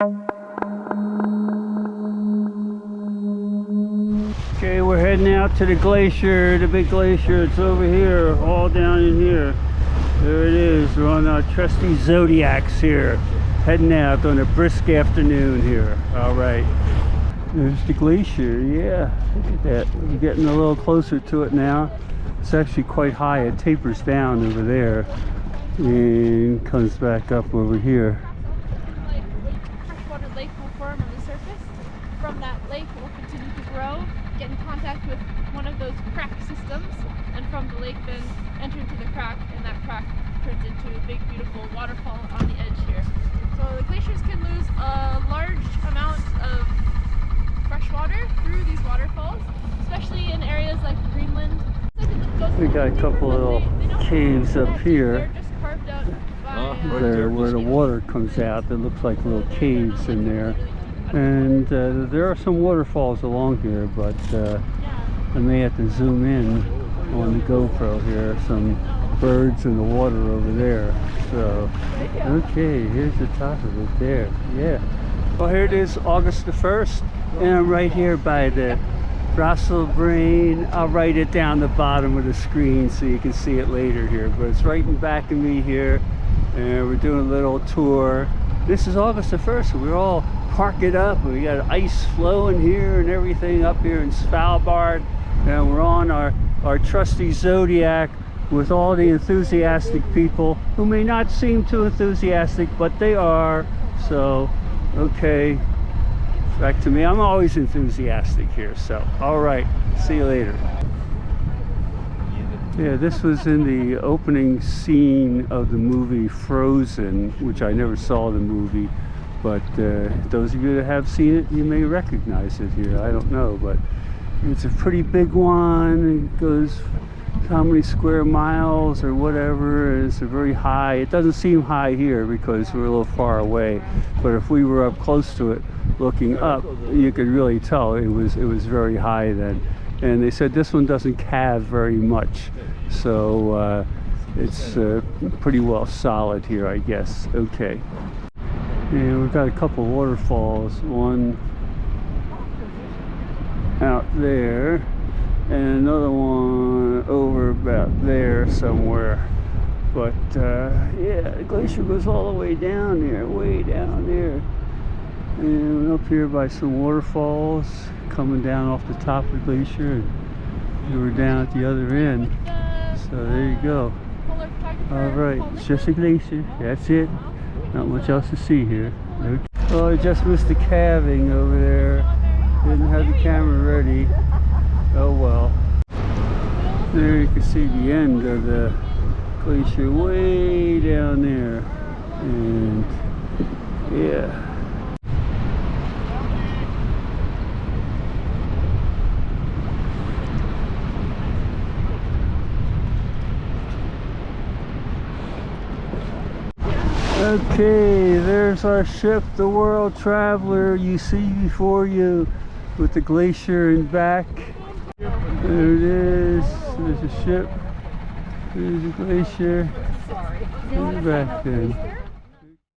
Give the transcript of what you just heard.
Okay, we're heading out to the glacier, the big glacier. It's over here, all down in here. There it is. We're on our trusty Zodiacs here, heading out on a brisk afternoon here. All right, there's the glacier. Yeah, look at that. We're getting a little closer to it now. It's actually quite high. It tapers down over there and comes back up over here. Freshwater lake will form on the surface. From that lake, it will continue to grow, get in contact with one of those crack systems, and from the lake then enter into the crack, and that crack turns into a big beautiful waterfall on the edge here. So the glaciers can lose a large amount of fresh water through these waterfalls, especially in areas like Greenland. We got a couple little caves up here. They're just carved out by, where the water comes out. There looks like little caves in there. And there are some waterfalls along here, but I may have to zoom in on the GoPro here. Some birds in the water over there. So, okay, here's the top of it there. Yeah. Well, here it is, August the 1st, and I'm right here by the Bråsvellbreen. I'll write it down the bottom of the screen so you can see it later here, but it's right in back of me here, and we're doing a little tour. This is August the 1st, so we're all parking up. We got ice flowing here and everything up here in Svalbard, and we're on our trusty Zodiac with all the enthusiastic people who may not seem too enthusiastic, but they are. So, okay, back to me. I'm always enthusiastic here, so all right, see you later. Yeah, this was in the opening scene of the movie Frozen, which I never saw the movie, but those of you that have seen it, you may recognize it here. I don't know, but it's a pretty big one. It goes how many square miles or whatever. It's a very high. It doesn't seem high here because we're a little far away, but if we were up close to it looking up, you could really tell it was very high then. And they said this one doesn't calve very much, so it's pretty well solid here, I guess. Okay, and we've got a couple waterfalls, one out there and another one over about there somewhere. But yeah, the glacier goes all the way down there, way down there. And up here by some waterfalls coming down off the top of the glacier, and we're down at the other end. So there you go. All right, it's just a glacier. That's it. Not much else to see here. Okay. Oh, I just missed the calving over there. Didn't have the camera ready. Oh well. There you can see the end of the glacier way down there. And yeah. Okay, there's our ship, the World Traveler, you see before you, with the glacier in back. There it is. There's a ship. There's a glacier. In the back then.